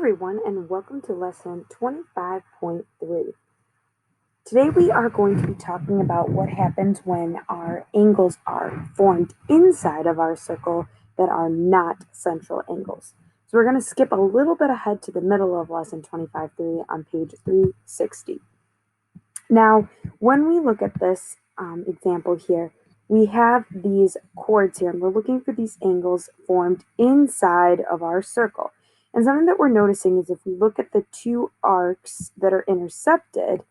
everyone, and welcome to lesson 25.3. Today we are going to be talking about what happens when our angles are formed inside of our circle that are not central angles. So we're going to skip a little bit ahead to the middle of lesson 25.3 on page 360. Now, when we look at this example here, we have these chords here, and we're looking for these angles formed inside of our circle. And something that we're noticing is if we look at the two arcs that are intercepted,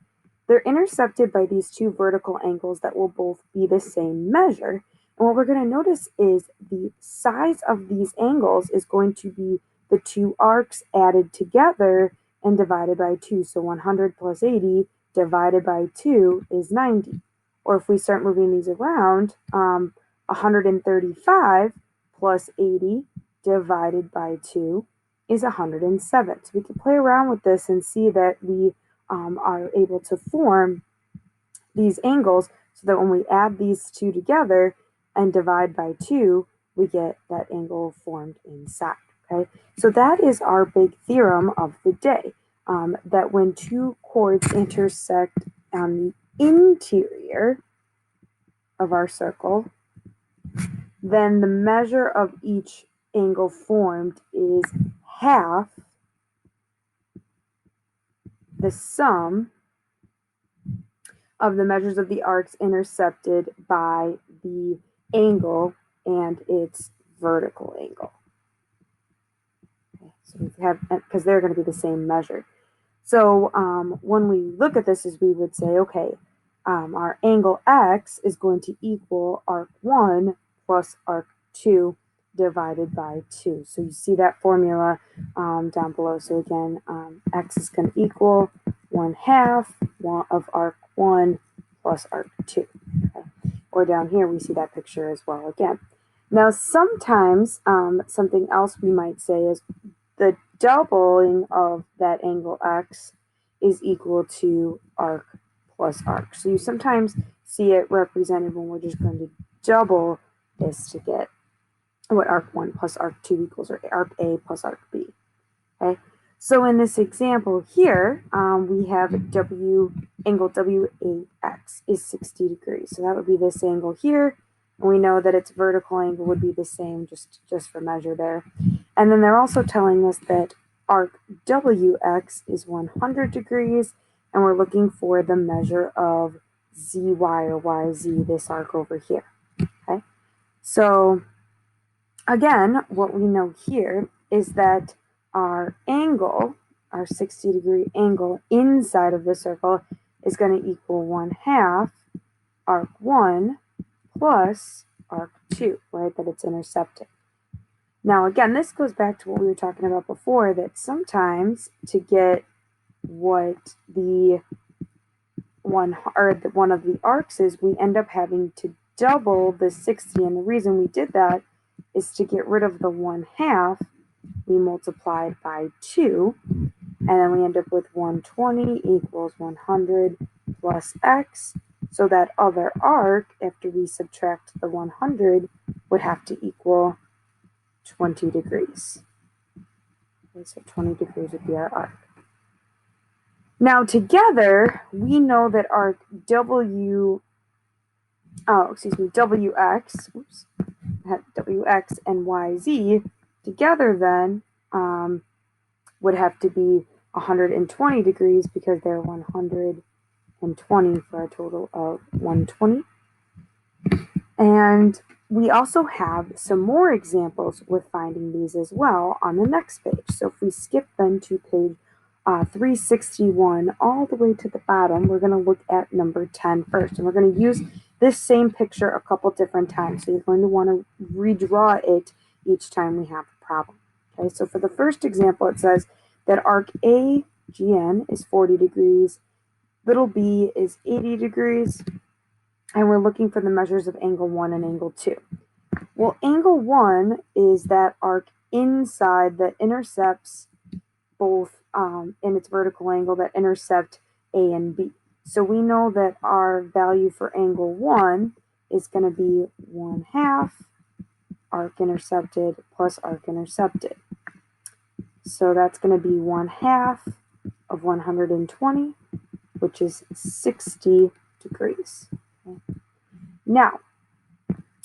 they're intercepted by these two vertical angles that will both be the same measure. And what we're going to notice is the size of these angles is going to be the two arcs added together and divided by 2. So 100 plus 80 divided by 2 is 90. Or if we start moving these around, 135 plus 80 divided by 2 is 107. So we can play around with this and see that we are able to form these angles so that when we add these two together and divide by 2, we get that angle formed inside. Okay, so that is our big theorem of the day, that when two chords intersect on the interior of our circle, then the measure of each angle formed is half the sum of the measures of the arcs intercepted by the angle and its vertical angle. Okay, so we have, because they're going to be the same measure. So when we look at this, is we would say, okay, our angle x is going to equal arc 1 plus arc 2 divided by 2. So you see that formula down below. So again, x is going to equal 1/2 of arc 1 plus arc 2. Okay? Or down here, we see that picture as well again. Now, sometimes something else we might say is the doubling of that angle x is equal to arc plus arc. So you sometimes see it represented when we're just going to double this to get what arc 1 plus arc 2 equals, or arc A plus arc B. Okay, so in this example here, we have angle WAX is 60 degrees. So that would be this angle here. And we know that its vertical angle would be the same, just for measure there. And then they're also telling us that arc WX is 100 degrees, and we're looking for the measure of ZY or YZ, this arc over here. Okay, so again, what we know here is that our angle, our 60-degree angle inside of the circle is going to equal 1/2 arc 1 plus arc 2, right, that it's intercepting. Now, again, this goes back to what we were talking about before, that sometimes to get what the one of the arcs is, we end up having to double the 60, and the reason we did that is to get rid of the 1/2, we multiplied by 2, and then we end up with 120 equals 100 plus x. So that other arc, after we subtract the 100, would have to equal 20 degrees. Okay, so 20 degrees would be our arc. Now together, we know that arc WX, WX and YZ together then would have to be 120 degrees because they're 120 for a total of 120. And we also have some more examples with finding these as well on the next page. So if we skip then to page 361 all the way to the bottom, we're going to look at number 10 first. And we're going to use this same picture a couple different times. So you're going to want to redraw it each time we have a problem. Okay, so for the first example, it says that arc AGN is 40 degrees, little b is 80 degrees, and we're looking for the measures of angle 1 and angle 2. Well, angle 1 is that arc inside that intercepts both in its vertical angle that intercept A and B. So we know that our value for angle 1 is going to be 1/2 arc intercepted plus arc intercepted. So that's going to be 1/2 of 120, which is 60 degrees. Okay. Now,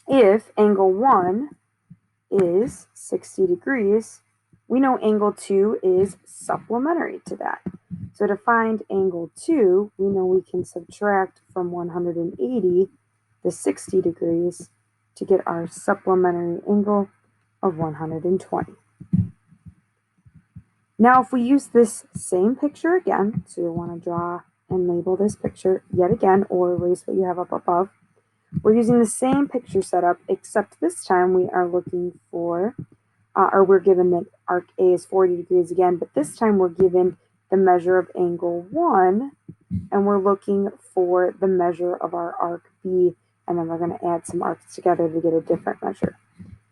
if angle 1 is 60 degrees, we know angle 2 is supplementary to that. So to find angle 2, we know we can subtract from 180 the 60 degrees to get our supplementary angle of 120. Now if we use this same picture again, so you'll want to draw and label this picture yet again or erase what you have up above. We're using the same picture setup, except this time we are looking for, or we're given that arc A is 40 degrees again, but this time we're given the measure of angle 1, and we're looking for the measure of our arc B, and then we're going to add some arcs together to get a different measure.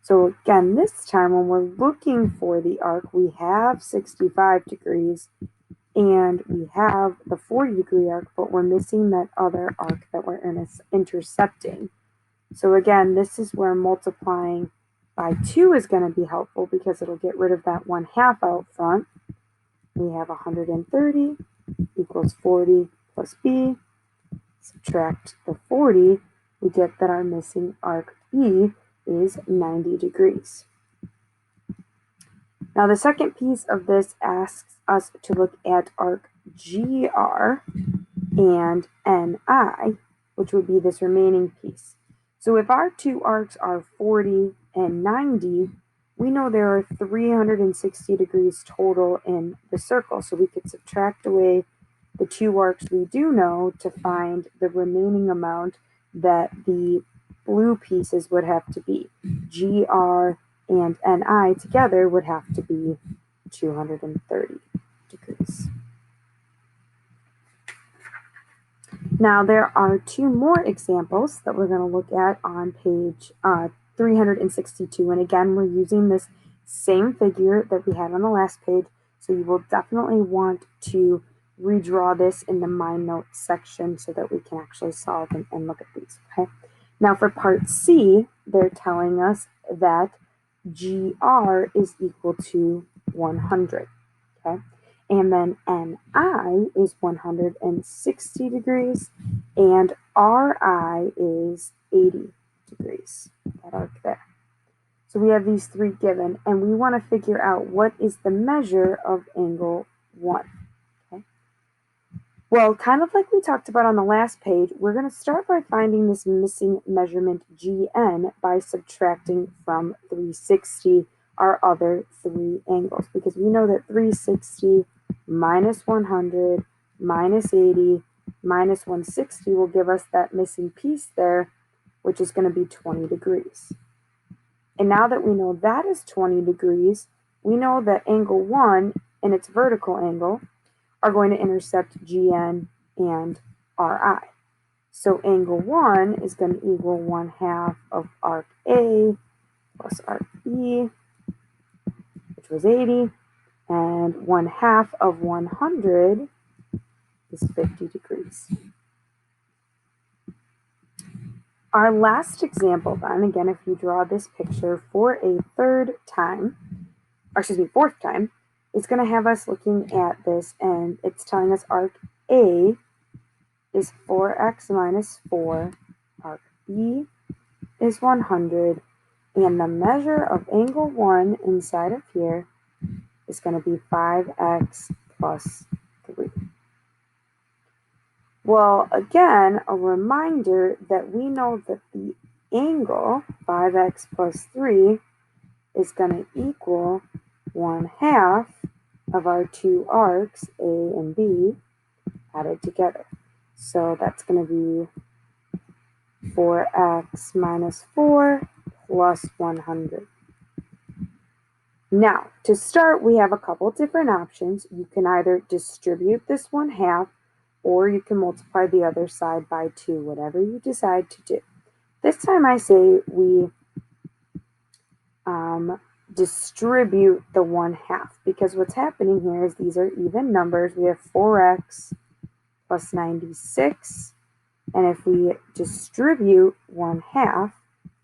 So again, this time when we're looking for the arc, we have 65 degrees, and we have the 40-degree arc, but we're missing that other arc that we're intercepting. So again, this is where multiplying by 2 is going to be helpful because it'll get rid of that 1/2 out front. We have 130 equals 40 plus B. Subtract the 40, we get that our missing arc B is 90 degrees. Now the second piece of this asks us to look at arc GR and NI, which would be this remaining piece. So if our two arcs are 40 and 90, we know there are 360 degrees total in the circle. So we could subtract away the two arcs we do know to find the remaining amount that the blue pieces would have to be. GR and NI together would have to be 230 degrees. Now there are two more examples that we're going to look at on page 362. And again, we're using this same figure that we had on the last page. So you will definitely want to redraw this in the Mind Notes section so that we can actually solve and look at these. Okay. Now for part C, they're telling us that GR is equal to 100. Okay. And then NI is 160 degrees and RI is 80 degrees, that arc there. So we have these three given, and we want to figure out what is the measure of angle 1. Okay. Well, kind of like we talked about on the last page, we're going to start by finding this missing measurement GN by subtracting from 360 our other three angles, because we know that 360 minus 100 minus 80 minus 160 will give us that missing piece there, which is going to be 20 degrees. And now that we know that is 20 degrees, we know that angle 1 and its vertical angle are going to intercept GN and RI. So angle 1 is going to equal 1/2 of arc A plus arc B, which was 80, and 1/2 of 100 is 50 degrees. Our last example then, again, if you draw this picture for a fourth time, it's going to have us looking at this, and it's telling us arc A is 4x minus 4, arc B is 100, and the measure of angle 1 inside of here is going to be 5x plus 3. Well, again, a reminder that we know that the angle 5x plus 3 is going to equal 1/2 of our two arcs, A and B, added together. So that's going to be 4x minus 4 plus 100. Now, to start, we have a couple different options. You can either distribute this 1/2, or you can multiply the other side by 2, whatever you decide to do. This time I say we distribute the 1/2, because what's happening here is these are even numbers. We have 4x plus 96, and if we distribute 1/2,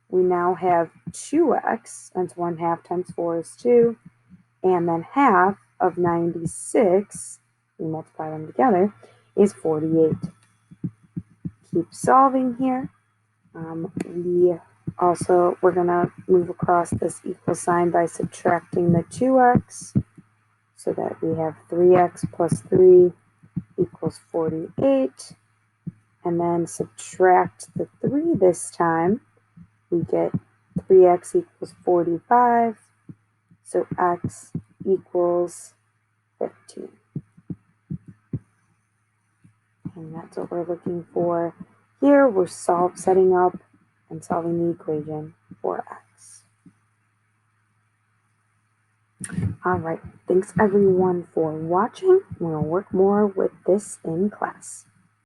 we now have 2x, and 1/2 times 4 is 2, and then half of 96, we multiply them together, is 48. Keep solving here. We're going to move across this equal sign by subtracting the 2x, so that we have 3x plus 3 equals 48. And then subtract the 3 this time. We get 3x equals 45. So x equals 15. And that's what we're looking for. Here we're setting up and solving the equation for x. All right, thanks everyone for watching. We'll work more with this in class.